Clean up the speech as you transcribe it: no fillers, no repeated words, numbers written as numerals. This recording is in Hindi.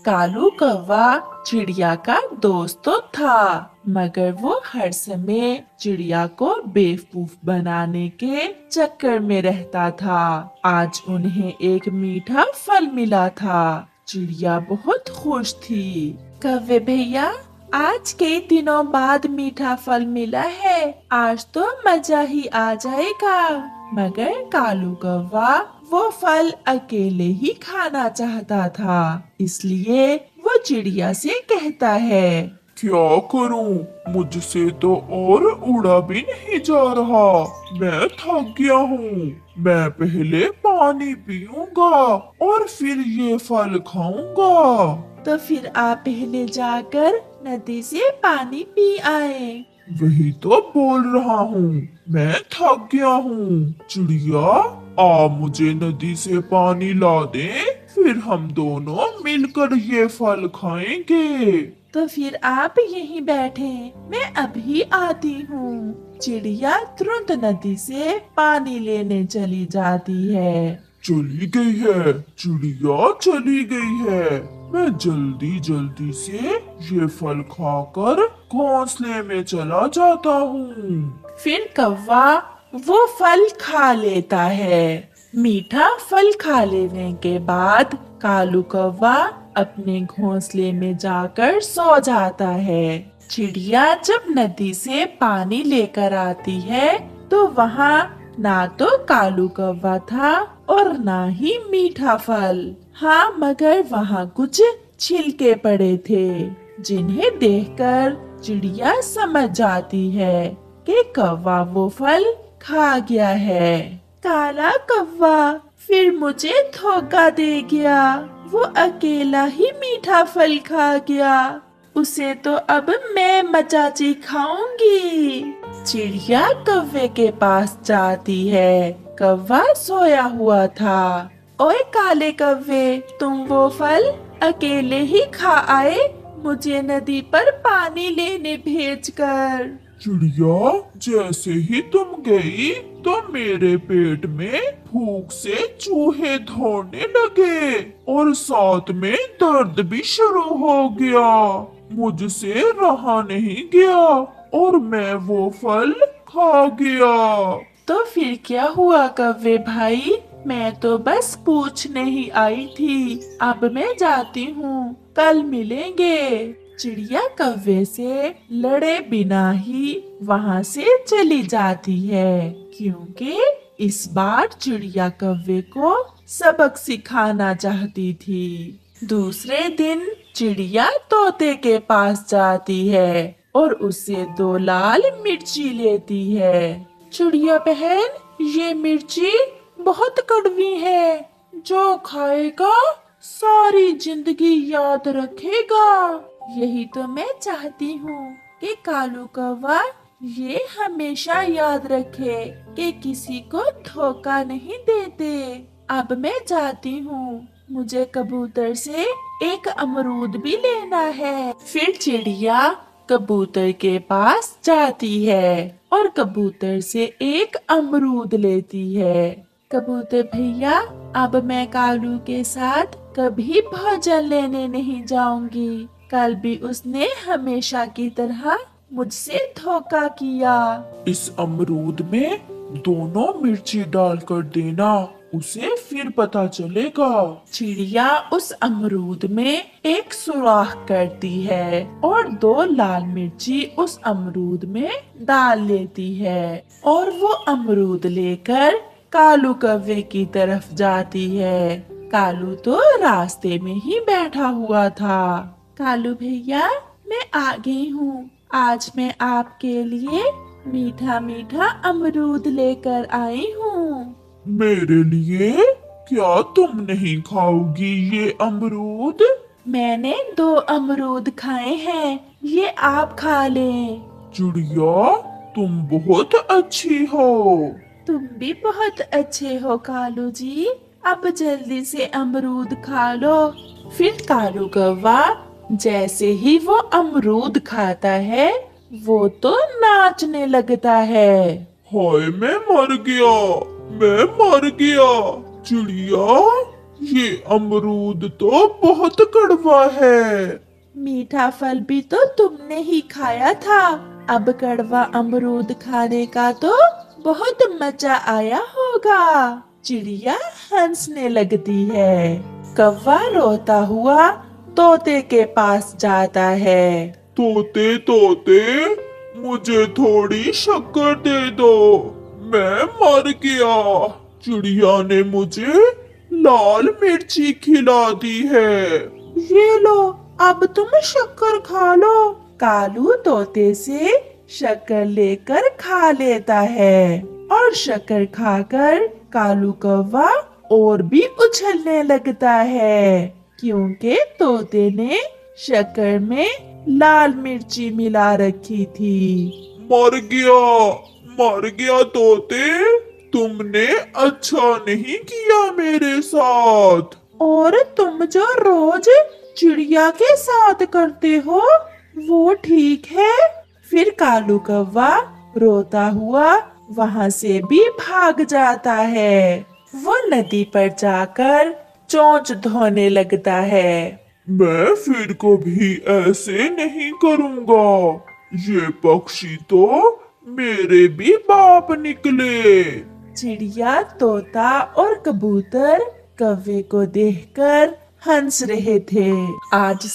कालू कौवा चिड़िया का दोस्त तो था, मगर वो हर समय चिड़िया को बेवकूफ बनाने के चक्कर में रहता था। आज उन्हें एक मीठा फल मिला था। चिड़िया बहुत खुश थी। कौवे भैया, आज कई दिनों बाद मीठा फल मिला है, आज तो मजा ही आ जाएगा। मगर कालू कौवा वो फल अकेले ही खाना चाहता था, इसलिए वो चिड़िया से कहता है, क्या करूं? मुझसे तो और उड़ा भी नहीं जा रहा। मैं थक गया हूँ। मैं पहले पानी पीऊंगा और फिर ये फल खाऊंगा। तो फिर आप पहले जाकर नदी से पानी पी आए। वही तो बोल रहा हूँ, मैं थक गया हूँ। चिड़िया, आप मुझे नदी से पानी ला दे, फिर हम दोनों मिलकर ये फल खाएंगे। तो फिर आप यहीं बैठे, मैं अभी आती हूँ। चिड़िया तुरंत नदी से पानी लेने चली जाती है। चली गई है, चिड़िया चली गई है। मैं जल्दी जल्दी से ये फल खाकर घोंसले में चला जाता हूँ। फिर कौवा वो फल खा लेता है। मीठा फल खा लेने के बाद कालू कौवा अपने घोंसले में जाकर सो जाता है। चिड़िया जब नदी से पानी लेकर आती है तो वहाँ ना तो कालू कौवा था और ना ही मीठा फल। हाँ, मगर वहाँ कुछ छिलके पड़े थे, जिन्हें देखकर चिड़िया समझ जाती है कि कौवा वो फल खा गया है। काला कौवा फिर मुझे धोखा दे गया। वो अकेला ही मीठा फल खा गया। उसे तो अब मैं मचाची खाऊंगी। चिड़िया कौवे के पास जाती है। कौवा सोया हुआ था। ओए काले कौवे, तुम वो फल अकेले ही खा आए, मुझे नदी पर पानी लेने भेजकर। चिड़िया, जैसे ही तुम गई तो मेरे पेट में भूख से चूहे दौड़ने लगे और साथ में दर्द भी शुरू हो गया। मुझसे रहा नहीं गया और मैं वो फल खा गया। तो फिर क्या हुआ कौवे भाई? मैं तो बस पूछने ही आई थी। अब मैं जाती हूँ, कल मिलेंगे। चिड़िया कौवे से लड़े बिना ही वहाँ से चली जाती है, क्योंकि इस बार चिड़िया कौवे को सबक सिखाना चाहती थी। दूसरे दिन चिड़िया तोते के पास जाती है और उससे 2 लाल मिर्ची लेती है। चिड़िया बहन, ये मिर्ची बहुत कड़वी है, जो खाएगा सारी जिंदगी याद रखेगा। यही तो मैं चाहती हूँ कि कालू कौवा ये हमेशा याद रखे कि किसी को धोखा नहीं देते। अब मैं जाती हूँ, मुझे कबूतर से एक अमरूद भी लेना है। फिर चिड़िया कबूतर के पास जाती है और कबूतर से एक अमरूद लेती है। कबूतर भैया, अब मैं कालू के साथ कभी भोजन लेने नहीं जाऊंगी। कल भी उसने हमेशा की तरह मुझसे धोखा किया। इस अमरूद में दोनों मिर्ची डालकर देना, उसे फिर पता चलेगा। चिड़िया उस अमरूद में एक सुराख करती है और 2 लाल मिर्ची उस अमरूद में डाल लेती है और वो अमरूद लेकर कालू कौवे की तरफ जाती है। कालू तो रास्ते में ही बैठा हुआ था। कालू भैया, मैं आ गई हूँ। आज मैं आपके लिए मीठा मीठा अमरूद लेकर आई हूँ। मेरे लिए? क्या तुम नहीं खाओगी ये अमरूद? मैंने 2 अमरूद खाए हैं, ये आप खा लें। चिड़िया, तुम बहुत अच्छी हो। तुम भी बहुत अच्छे हो कालू जी। अब जल्दी से अमरूद खा लो। फिर कालू कौवा जैसे ही वो अमरूद खाता है, वो तो नाचने लगता है। हाय, मैं मर गया, मैं मर गया। चिड़िया, ये अमरूद तो बहुत कड़वा है। मीठा फल भी तो तुमने ही खाया था। अब कड़वा अमरूद खाने का तो बहुत मजा आया होगा। चिड़िया हंसने लगती है। कौवा रोता हुआ तोते के पास जाता है। तोते तोते, मुझे थोड़ी शक्कर दे दो, मैं मर गया। चिड़िया ने मुझे लाल मिर्ची खिला दी है। ये लो, अब तुम शक्कर खा लो। कालू तोते से शक्कर लेकर खा लेता है और शक्कर खाकर कालू कौवा और भी उछलने लगता है, क्योंकि तोते ने शक्कर में लाल मिर्ची मिला रखी थी। मर गया तोते, तुमने अच्छा नहीं किया मेरे साथ। और तुम जो रोज चिड़िया के साथ करते हो वो ठीक है। फिर कालू कौवा रोता हुआ वहां से भी भाग जाता है। वो नदी पर जाकर चोंच धोने लगता है। मैं फिर कभी ऐसे नहीं करूंगा। ये पक्षी तो मेरे भी बाप निकले। चिड़िया, तोता और कबूतर कौवे को देखकर हंस रहे थे। आज